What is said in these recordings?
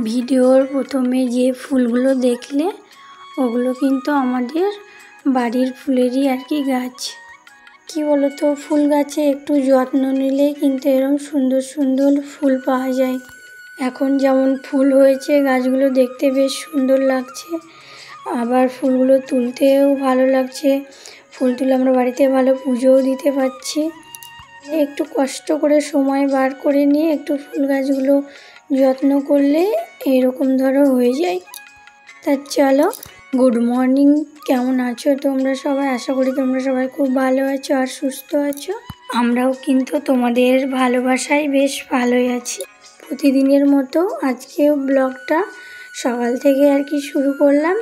ভিডিওর প্রথমে যে ফুলগুলো দেখলে ওগুলো কিন্তু আমাদের বাড়ির ফুলেরই আর কি গাছ। কি বলতো, ফুল গাছে একটু যত্ন নিলে কিন্তু এরকম সুন্দর সুন্দর ফুল পাওয়া যায়। এখন যেমন ফুল হয়েছে, গাছগুলো দেখতে বেশ সুন্দর লাগছে, আবার ফুলগুলো তুলতেও ভালো লাগছে। ফুল তুলে আমরা বাড়িতে ভালো পুজোও দিতে পারছি। একটু কষ্ট করে সময় বার করে নিয়ে একটু ফুল গাছগুলো যত্ন করলে এরকম ধরো হয়ে যায়। তা চলো, গুড মর্নিং। কেমন আছো তোমরা সবাই? আশা করি তোমরা সবাই খুব ভালো আছো আর সুস্থ আছো। আমরাও কিন্তু তোমাদের ভালোবাসায় বেশ ভালোই আছি। প্রতিদিনের মতো আজকেও ব্লগটা সকাল থেকে আর কি শুরু করলাম।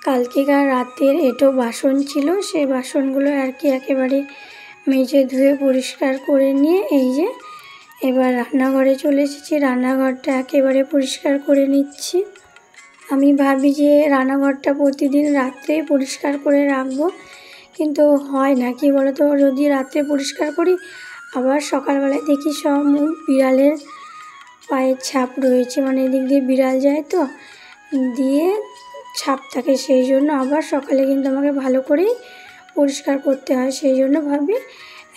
কালকেকার রাতের এঁটো বাসন ছিল, সেই বাসনগুলো আর কি একেবারে মেজে ধুয়ে পরিষ্কার করে নিয়ে এই যে এবার রান্নাঘরে চলে এসেছি। রান্নাঘরটা একেবারে পরিষ্কার করে নিচ্ছি। আমি ভাবি যে রান্নাঘরটা প্রতিদিন রাত্রে পরিষ্কার করে রাখবো, কিন্তু হয় না। কি বলো তো, যদি রাত্রে পরিষ্কার করি আবার সকালবেলায় দেখি সব বিড়ালের পায়ের ছাপ রয়েছে, মানে এদিক দিয়ে বিড়াল যায় তো দিয়ে ছাপ থাকে, সেই জন্য আবার সকালে কিন্তু আমাকে ভালো করেই পরিষ্কার করতে হয়। সেই জন্য ভাবি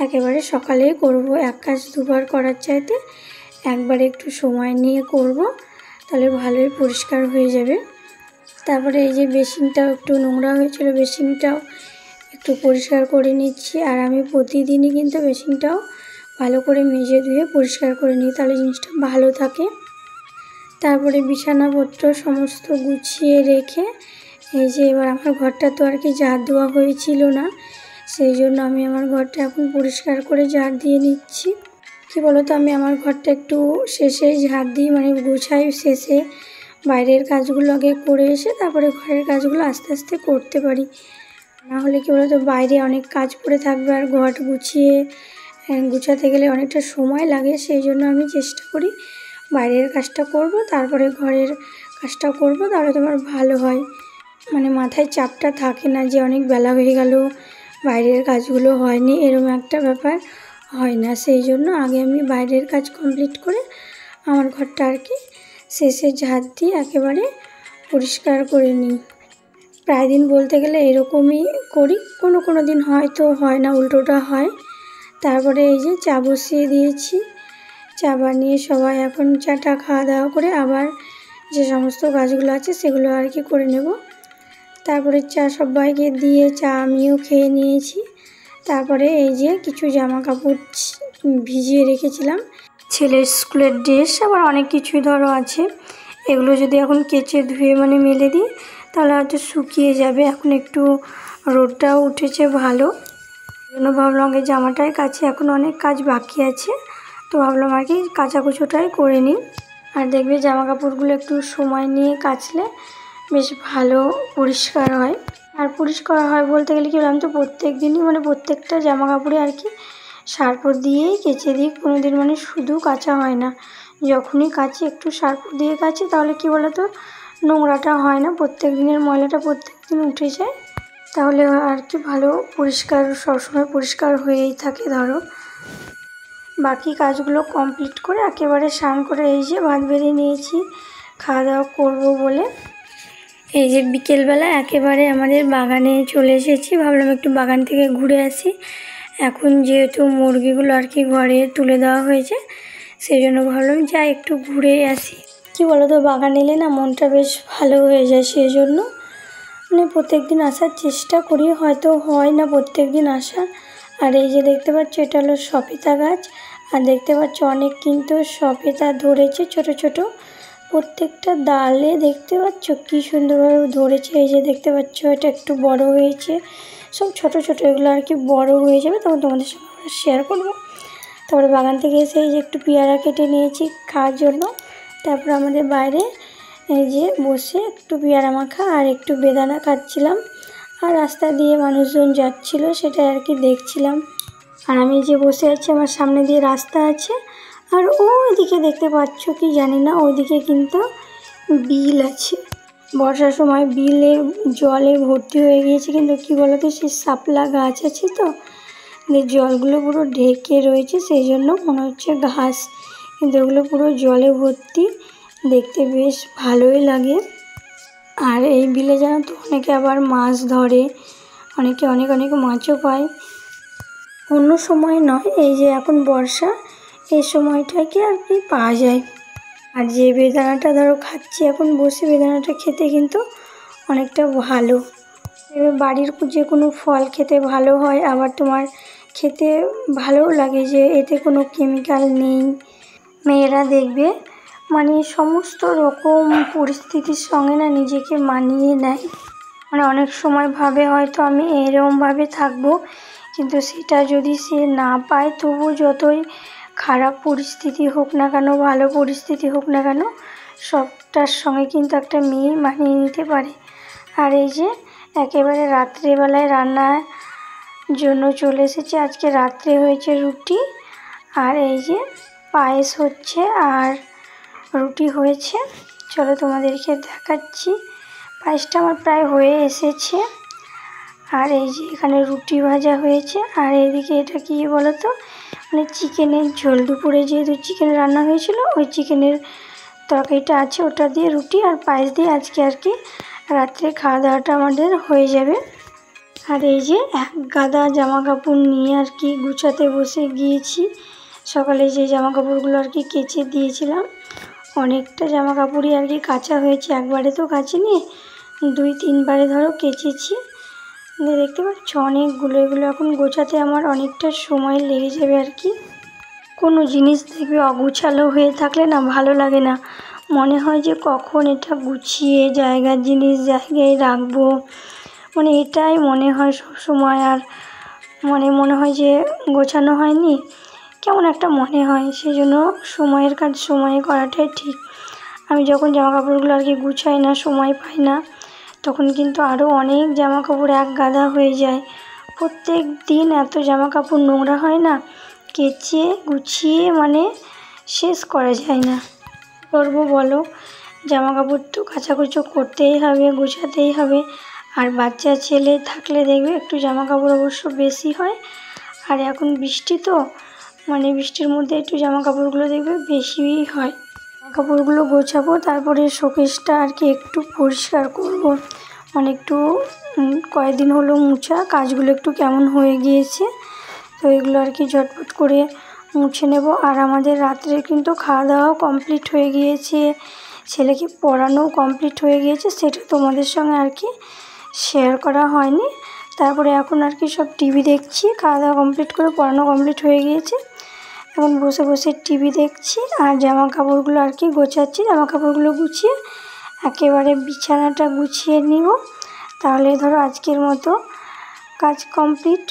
একেবারে সকালেই করব, এক কাজ দুবার করার চাইতে একবার একটু সময় নিয়ে করব, তাহলে ভালোই পরিষ্কার হয়ে যাবে। তারপরে এই যে বেসিনটাও একটু নোংরা হয়েছিল, বেসিনটাও একটু পরিষ্কার করে নিচ্ছি। আর আমি প্রতিদিনই কিন্তু বেসিনটাও ভালো করে মেজে ধুয়ে পরিষ্কার করে নিই, তাহলে জিনিসটা ভালো থাকে। তারপরে বিছানাপত্র সমস্ত গুছিয়ে রেখে এই যে এবার আমার ঘরটা তো আর কি ঝাড় দেওয়া হয়েছিল না, সেই জন্য আমি আমার ঘরটা এখন পরিষ্কার করে ঝাড় দিয়ে নিচ্ছি। কি বলো তো, আমি আমার ঘরটা একটু শেষেই ঝাড় দিই, মানে গোছাই শেষে। বাইরের কাজগুলো আগে করে এসে তারপরে ঘরের কাজগুলো আস্তে আস্তে করতে পারি। না হলে কি বলো তো, বাইরে অনেক কাজ পড়ে থাকবে আর ঘর গুছাতে গেলে অনেকটা সময় লাগে। সেই জন্য আমি চেষ্টা করি বাইরের কাজটা করব, তারপরে ঘরের কাজটা করব, তাহলে তোমার ভালো হয়। মানে মাথায় চাপটা থাকে না যে অনেক বেলা হয়ে গেল, বাইরের কাজগুলো হয়নি, এরকম একটা ব্যাপার হয় না। সেই জন্য আগে আমি বাইরের কাজ কমপ্লিট করে আমার ঘরটা আর কি শেষে ঝাড় দিয়ে একেবারে পরিষ্কার করে নিই। প্রায় দিন বলতে গেলে এরকমই করি, কোনো দিন হয়তো হয় না, উল্টোটা হয়। তারপরে এই যে চা বসিয়ে দিয়েছি, চা বানিয়ে সবাই এখন চাটা খাওয়া দাওয়া করে আবার যে সমস্ত কাজগুলো আছে সেগুলো আর কি করে নেব। তারপরে চা সবাইকে দিয়ে চা আমিও খেয়ে নিয়েছি। তারপরে এই যে কিছু জামা কাপড় ভিজিয়ে রেখেছিলাম, ছেলের স্কুলের ড্রেস, আবার অনেক কিছুই ধরো আছে। এগুলো যদি এখন কেচে ধুয়ে মানে মেলে দিই তাহলে হয়তো শুকিয়ে যাবে। এখন একটু রোদটাও উঠেছে ভালো, জন্য ভাবলাম আগে জামাটাই কাছে, এখন অনেক কাজ বাকি আছে, তো ভাবলাম আর কি কাচাকুচোটাই করে নিই। আর দেখবে জামা কাপড়গুলো একটু সময় নিয়ে কাচলে বেশ ভালো পরিষ্কার হয়। আর পরিষ্কার হয় বলতে গেলে কি বললাম তো, প্রত্যেক দিনই মানে প্রত্যেকটা জামা কাপড়ে আর কি সার্ফ দিয়েই কেচে দিই, কোনো দিন মানে শুধু কাচা হয় না। যখনই কাচি একটু সার্ফ দিয়ে কাচি, তাহলে কি বলো তো, নোংরাটা হয় না, প্রত্যেক দিনের ময়লাটা প্রত্যেক দিন উঠে যায়, তাহলে আর কি ভালো পরিষ্কার, সবসময় পরিষ্কার হয়েই থাকে। ধরো বাকি কাজগুলো কমপ্লিট করে একেবারে স্নান করে এই যে ভাত বেড়ে নিয়েছি খাওয়া দাওয়া করবো বলে। এই যে বিকেলবেলা একেবারে আমাদের বাগানে চলে এসেছি, ভাবলাম একটু বাগান থেকে ঘুরে আসি। এখন যেহেতু মুরগিগুলো আর কি ঘরে তুলে দেওয়া হয়েছে, সেই জন্য ভাবলাম যাই একটু ঘুরে আসি। কি বলো তো, বাগান এলে না মনটা বেশ ভালো হয়ে যায়, সেই জন্য মানে প্রত্যেক দিন আসার চেষ্টা করি, হয়তো হয় না প্রত্যেক দিন আসা। আর এই যে দেখতে পাচ্ছ, এটা হলো সবেদা গাছ, আর দেখতে পাচ্ছ অনেক কিন্তু সবেদা ধরেছে ছোট ছোট, প্রত্যেকটা ডালে দেখতে পাচ্ছ কী সুন্দরভাবে ধরেছে। এই যে দেখতে পাচ্ছ এটা একটু বড় হয়েছে, সব ছোট ছোট, এগুলো আর কি বড় হয়ে যাবে তখন তোমাদের সঙ্গে আমরা শেয়ার করবো। তারপরে বাগান থেকে এসে এই যে একটু পেয়ারা কেটে নিয়েছি খাওয়ার জন্য। তারপর আমাদের বাইরে এই যে বসে একটু পেয়ারা মাখা আর একটু বেদানা খাচ্ছিলাম, আর রাস্তা দিয়ে মানুষজন যাচ্ছিল সেটা আর কি দেখছিলাম। আর আমি যে বসে আছি, আমার সামনে দিয়ে রাস্তা আছে, আর ওইদিকে দেখতে পাচ্ছ কি জানি না, ওইদিকে কিন্তু বিল আছে। বর্ষার সময় বিলে জলে ভর্তি হয়ে গিয়েছে, কিন্তু কি বলতো, সেই শাপলা গাছ আছে তো, জলগুলো পুরো ঢেকে রয়েছে, সেই জন্য মনে হচ্ছে ঘাস, কিন্তু ওগুলো পুরো জলে ভর্তি, দেখতে বেশ ভালোই লাগে। আর এই বিলে জানো তো অনেকে আবার মাছ ধরে, অনেকে অনেক অনেক মাছও পায়। অন্য সময় নয়, এই যে এখন বর্ষা, এই সময়টাকে আর কি পাওয়া যায়। আর যে বেদানাটা ধরো খাচ্ছি এখন বসে, বেদানাটা খেতে কিন্তু অনেকটা ভালো। এবার বাড়ির যে কোনো ফল খেতে ভালো হয়, আবার তোমার খেতে ভালোও লাগে যে এতে কোনো কেমিক্যাল নেই। মেয়েরা দেখবে মানে সমস্ত রকম পরিস্থিতির সঙ্গে না নিজেকে মানিয়ে নেয়। মানে অনেক সময় ভাবে হয়তো আমি এরকমভাবে থাকবো, কিন্তু সেটা যদি সে না পায়, তবু যতই খারাপ পরিস্থিতি হোক না কেন, ভালো পরিস্থিতি হোক না কেন, সবটার সঙ্গে কিন্তু একটা মেয়ে মানিয়ে নিতে পারে। আর এই যে একেবারে রাত্রেবেলায় রান্নার জন্য চলে এসেছে। আজকে রাত্রে হয়েছে রুটি, আর এই যে পায়েস হচ্ছে আর রুটি হয়েছে। চলো তোমাদেরকে দেখাচ্ছি। পায়েসটা আমার প্রায় হয়ে এসেছে। আর এই যে এখানে রুটি ভাজা হয়েছে, আর এইদিকে এটা কি বলো তো, মানে চিকেনের ঝোল। দুপুরে যেহেতু চিকেন রান্না হয়েছিল, ওই চিকেনের তরকারিটা আছে, ওটা দিয়ে রুটি আর পায়েস দিয়ে আজকে আর কি রাত্রে খাওয়া দাওয়াটা আমাদের হয়ে যাবে। আর এই যে এক গাদা জামা কাপড় নিয়ে আর কি গুছাতে বসে গিয়েছি। সকালে যে জামা কাপড়গুলো আর কি কেচে দিয়েছিলাম, অনেকটা জামা কাপড়ই আর কি কাচা হয়েছে। একবারে তো কাচিনি, 2-3 বারে ধরো কেচেছি। দেখতে পাচ্ছ অনেকগুলো। এগুলো এখন গোছাতে আমার অনেকটা সময় লেগে যাবে আর কি। কোনো জিনিস দেখবে অগুছালো হয়ে থাকলে না ভালো লাগে না, মনে হয় যে কখন এটা গুছিয়ে জায়গার জিনিস জায়গায় রাখবো, মানে এটাই মনে হয় সবসময়। আর মনে হয় যে গোছানো হয়নি, কেমন একটা মনে হয়। সেই জন্য সময়ের কাজ সময়ে করাটাই ঠিক। আমি যখন জামা কাপড়গুলো আর কি গুছাই না, সময় পাই না, তখন কিন্তু আরও অনেক জামা কাপড় এক গাদা হয়ে যায়। প্রত্যেক দিন এত জামা কাপড় নোংরা হয় না, কেচে গুছিয়ে মানে শেষ করা যায় না। করবো বলো, জামা কাপড় তো কাচাকুচো করতেই হবে, গোছাতেই হবে। আর বাচ্চা ছেলে থাকলে দেখবে একটু জামা কাপড় অবশ্য বেশি হয়। আর এখন বৃষ্টি তো, মানে বৃষ্টির মধ্যে একটু জামা কাপড়গুলো দেখবে বেশিই হয়। জামা কাপড়গুলো গোছাবো, তারপরে শোকেসটা আর কি একটু পরিষ্কার করবো। মানে একটু কয়েকদিন হলো মুছা, কাজগুলো একটু কেমন হয়ে গিয়েছে, তো এগুলো আর কি ঝটপট করে মুছে নেব। আর আমাদের রাত্রে কিন্তু খাওয়া দাওয়াও কমপ্লিট হয়ে গিয়েছে, ছেলেকে পড়ানোও কমপ্লিট হয়ে গিয়েছে। সেটা তোমাদের সঙ্গে আর কি শেয়ার করা হয়নি। তারপরে এখন আর কি সব টিভি দেখছি। খাওয়া দাওয়া কমপ্লিট করে পড়ানো কমপ্লিট হয়ে গিয়েছে, এখন বসে বসে টিভি দেখছি আর জামা কাপড়গুলো আর কি গোছাচ্ছি। জামা কাপড়গুলো গুছিয়ে একেবারে বিছানাটা গুছিয়ে নিব, তাহলে ধরো আজকের মতো কাজ কমপ্লিট।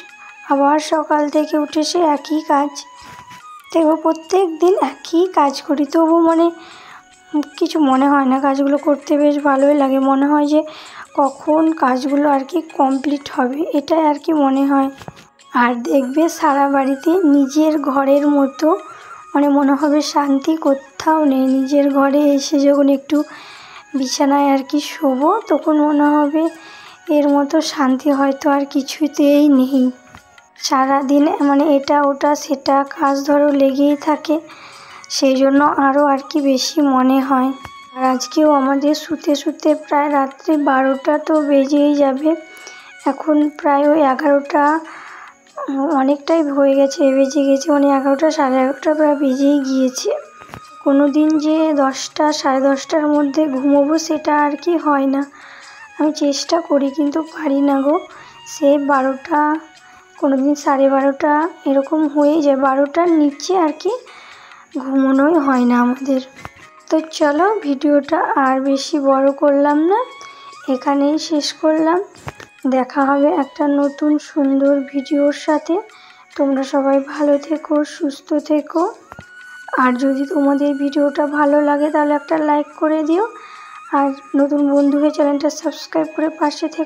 আবার সকাল থেকে উঠে সে একই কাজ দেখবো, প্রত্যেক দিন একই কাজ করি, তবু মানে কিছু মনে হয় না। কাজগুলো করতে বেশ ভালোই লাগে, মনে হয় যে কখন কাজগুলো আর কি কমপ্লিট হবে, এটাই আর কি মনে হয়। আর দেখবে সারা বাড়িতে নিজের ঘরের মতো মানে মনে হবে শান্তি কোথাও নেই। নিজের ঘরে এসে যখন একটু বিছানায় আর কি শোবো, তখন মনে হবে এর মতো শান্তি হয়তো আর কিছুতেই নেই। সারাদিন মানে এটা ওটা সেটা কাজ ধরো লেগেই থাকে, সেই জন্য আরও আর কি বেশি মনে হয়। আর আজকেও আমাদের শুতে শুতে প্রায় রাত্রি 12টা তো বেজেই যাবে। এখন প্রায় ওই 11টা, অনেকটাই হয়ে গেছে, বেজে গেছে মানে 11টা, সাড়ে 11টা প্রায় বেজেই গিয়েছে। কোনো দিন যে 10টা, সাড়ে 10টার মধ্যে ঘুমোবো সেটা আর কি হয় না। আমি চেষ্টা করি কিন্তু পারি না গো। সে 12টা, কোনো দিন 12:30 এরকম হয়ে যায়। 12টার নিচে আর কি ঘুমোনোই হয় না আমাদের। তো চলো ভিডিওটা আর বেশি বড় করলাম না, এখানেই শেষ করলাম। দেখা হবে একটা নতুন সুন্দর ভিডিওর সাথে। তোমরা সবাই ভালো থেকো, সুস্থ থেকো। আর যদি তোমাদের ভিডিওটা ভালো লাগে তাহলে একটা লাইক করে দিও, আর নতুন বন্ধু হয়ে চ্যানেলটা সাবস্ক্রাইব করে পাশে থেকো।